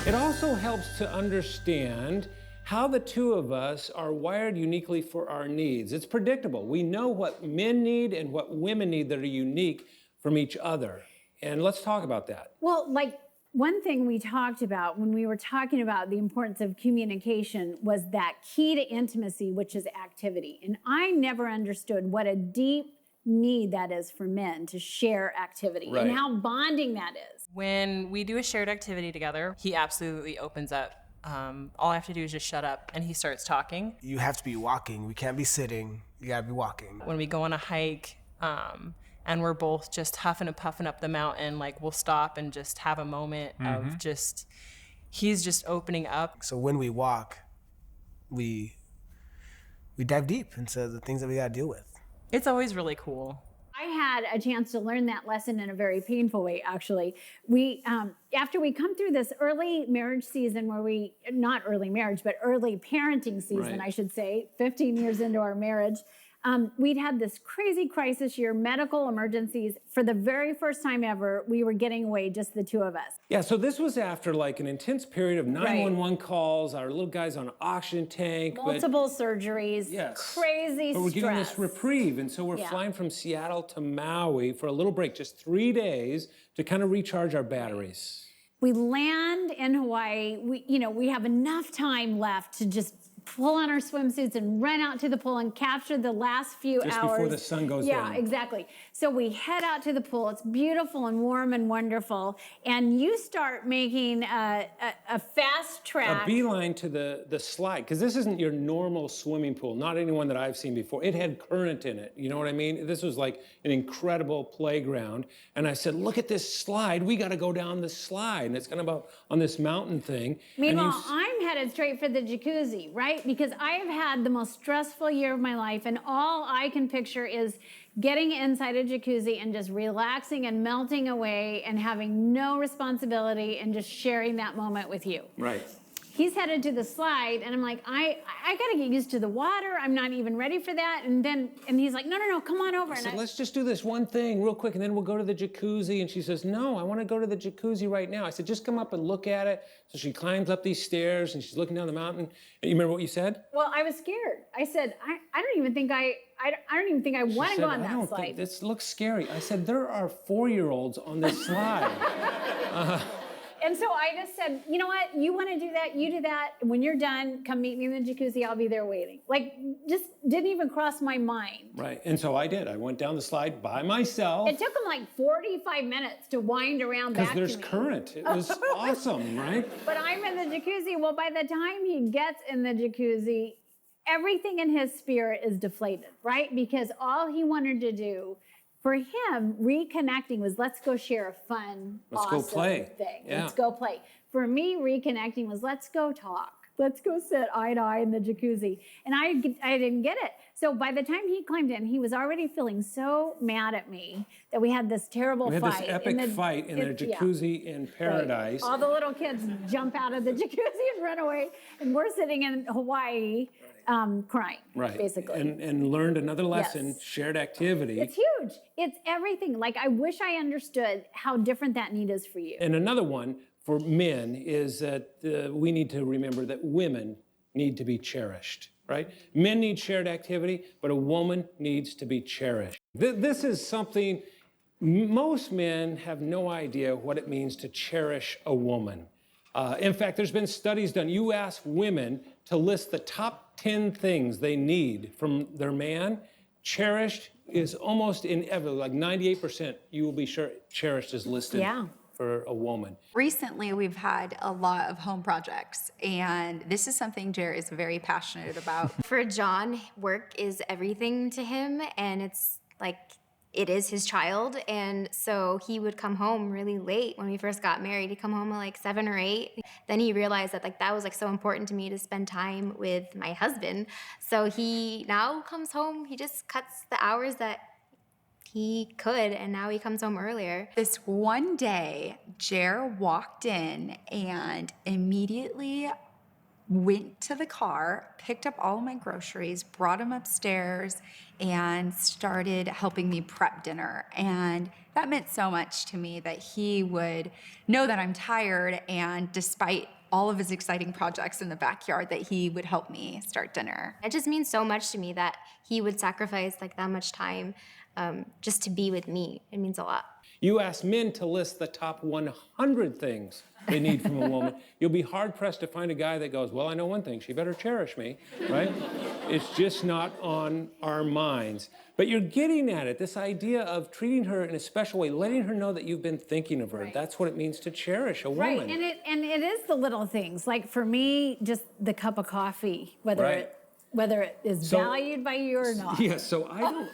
It also helps to understand how the two of us are wired uniquely for our needs. It's predictable. We know what men need and what women need that are unique from each other. And let's talk about that. Well, like one thing we talked about when we were talking about the importance of communication was that key to intimacy, which is activity. And I never understood what a deep need that is for men to share activity and how bonding that is. When we do a shared activity together, he absolutely opens up. All I have to do is just shut up and he starts talking. You have to be walking. We can't be sitting. You gotta be walking. When we go on a hike and we're both just huffing and puffing up the mountain, like we'll stop and just have a moment of just, he's just opening up. So when we walk, we dive deep into the things that we gotta deal with. It's always really cool. I had a chance to learn that lesson in a very painful way, actually. We, after we come through this early marriage season where not early marriage, but early parenting season, I should say, 15 years into our marriage, we'd had this crazy crisis year, medical emergencies. For the very first time ever, we were getting away, just the two of us. Yeah, so this was after like an intense period of 911 calls, our little guy's on an oxygen tank. Multiple surgeries, crazy But we're stress. getting this reprieve, and so we're flying from Seattle to Maui for a little break, just 3 days to kind of recharge our batteries. We land in Hawaii, we have enough time left to just pull on our swimsuits and run out to the pool and capture the last few hours. Just before the sun goes down. Yeah, exactly. So we head out to the pool. It's beautiful and warm and wonderful. And you start making a fast track. A beeline to the slide, because this isn't your normal swimming pool, not anyone that I've seen before. It had current in it, you know what I mean? This was like an incredible playground. And I said, look at this slide, we gotta go down the slide. And it's gonna be on this mountain thing. Meanwhile, I'm headed straight for the jacuzzi, right? Because I have had the most stressful year of my life, and all I can picture is getting inside a jacuzzi and just relaxing and melting away and having no responsibility and just sharing that moment with you. Right. He's headed to the slide, and I'm like, I gotta get used to the water. I'm not even ready for that. And he's like, no, come on over. I said, let's just do this one thing real quick, and then we'll go to the jacuzzi. And she says, no, I want to go to the jacuzzi right now. I said, just come up and look at it. So she climbs up these stairs, and she's looking down the mountain. And you remember what you said? Well, I was scared. I said, I don't even think I want to go on that slide. I don't think this looks scary. I said, there are 4-year-olds on this slide. And so I just said, you know what? You want to do that? You do that. When you're done, come meet me in the jacuzzi. I'll be there waiting. Like, just didn't even cross my mind. Right. And so I did. I went down the slide by myself. It took him like 45 minutes to wind around back to me. Because there's current. It was awesome, right? But I'm in the jacuzzi. Well, by the time he gets in the jacuzzi, everything in his spirit is deflated, right? Because all he wanted to do for him, reconnecting was, let's go share a fun, awesome thing. Yeah. Let's go play. For me, reconnecting was, let's go talk. Let's go sit eye to eye in the jacuzzi. And I didn't get it. So by the time he climbed in, he was already feeling so mad at me that we had this terrible fight. We had this epic fight in the jacuzzi in paradise. Right. All the little kids jump out of the jacuzzi and run away. And we're sitting in Hawaii crying, basically. And learned another lesson, shared activity. It's huge. It's everything. Like, I wish I understood how different that need is for you. And another one for men is that we need to remember that women need to be cherished, right? Men need shared activity, but a woman needs to be cherished. This is something most men have no idea what it means to cherish a woman. In fact, there's been studies done. You ask women to list the top 10 things they need from their man. Cherished is almost inevitable, like 98% you will be sure cherished is listed for a woman. Recently, we've had a lot of home projects, and this is something Jared is very passionate about. For John, work is everything to him, and it's like, it is his child, and so he would come home really late when we first got married. He'd come home at like 7 or 8. Then he realized that that was like so important to me to spend time with my husband. So he now comes home, he just cuts the hours that he could, and now he comes home earlier. This one day, Jer walked in and immediately went to the car, picked up all of my groceries, brought them upstairs, and started helping me prep dinner. And that meant so much to me that he would know that I'm tired, and despite all of his exciting projects in the backyard, that he would help me start dinner. It just means so much to me that he would sacrifice like that much time just to be with me. It means a lot. You ask men to list the top 100 things they need from a woman. You'll be hard-pressed to find a guy that goes, well, I know one thing, she better cherish me, right? It's just not on our minds. But you're getting at it, this idea of treating her in a special way, letting her know that you've been thinking of her. Right. That's what it means to cherish a woman. Right, and it is the little things. Like for me, just the cup of coffee, whether it is valued by you or not. Yeah, so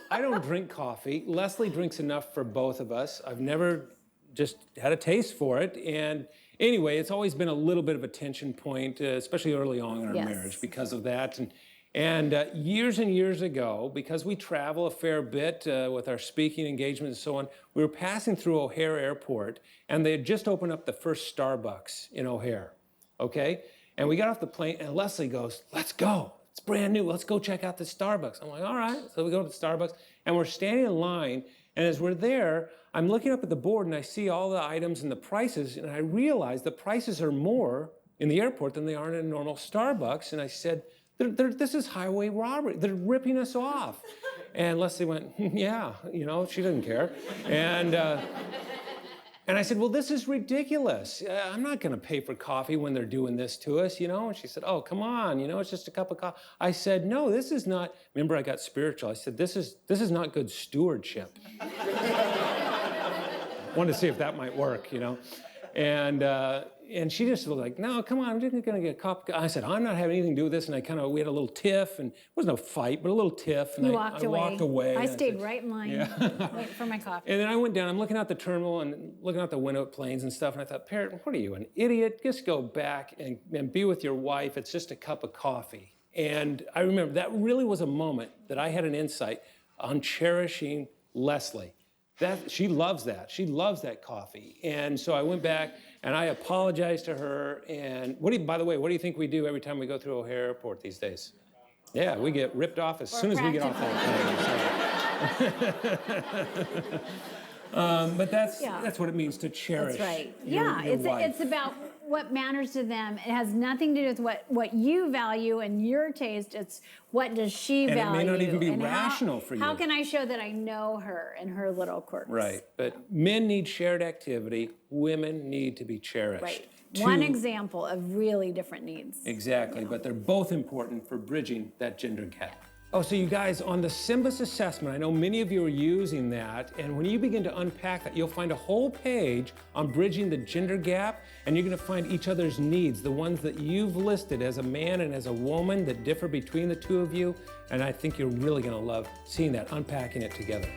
I don't drink coffee. Leslie drinks enough for both of us. I've never just had a taste for it. And anyway, it's always been a little bit of a tension point, especially early on in our marriage because of that. And years and years ago, because we travel a fair bit with our speaking engagements and so on, we were passing through O'Hare Airport, and they had just opened up the first Starbucks in O'Hare, okay? And we got off the plane, and Leslie goes, let's go. It's brand new. Let's go check out the Starbucks. I'm like, all right. So we go to the Starbucks, and we're standing in line, and as we're there, I'm looking up at the board, and I see all the items and the prices, and I realize the prices are more in the airport than they are in a normal Starbucks, and I said, this is highway robbery. They're ripping us off. And Leslie went, yeah, you know, she didn't care. And I said, well, this is ridiculous. I'm not going to pay for coffee when they're doing this to us, you know? And she said, oh, come on, you know, it's just a cup of coffee. I said, no, this is not, remember I got spiritual. I said, this is not good stewardship. Wanted to see if that might work, you know? And she just was like, no, come on, I'm just going to get a cup. I said, I'm not having anything to do with this. And we had a little tiff, and it wasn't a fight, but a little tiff. And You I walked away. walked away. I stayed right in line, waiting for my coffee. And then I went down, I'm looking out the terminal and looking out the window at planes and stuff, and I thought, Parrot, what are you, an idiot? Just go back and be with your wife. It's just a cup of coffee. And I remember that really was a moment that I had an insight on cherishing Leslie. She loves that. She loves that coffee. And so I went back and I apologized to her. And by the way, what do you think we do every time we go through O'Hare Airport these days? Yeah, we get ripped off as soon as we get off that plane. So. But that's what it means to cherish. That's right. Your wife. It's about what matters to them. It has nothing to do with what you value and your taste. It's what does she value. And it may not even be and rational for you. How can I show that I know her and her little quirks? Right. But men need shared activity. Women need to be cherished. Right. One example of really different needs. Exactly. But they're both important for bridging that gender gap. Oh, so you guys, on the SYMBIS assessment, I know many of you are using that, and when you begin to unpack that, you'll find a whole page on bridging the gender gap, and you're gonna find each other's needs, the ones that you've listed as a man and as a woman that differ between the two of you, and I think you're really gonna love seeing that, unpacking it together.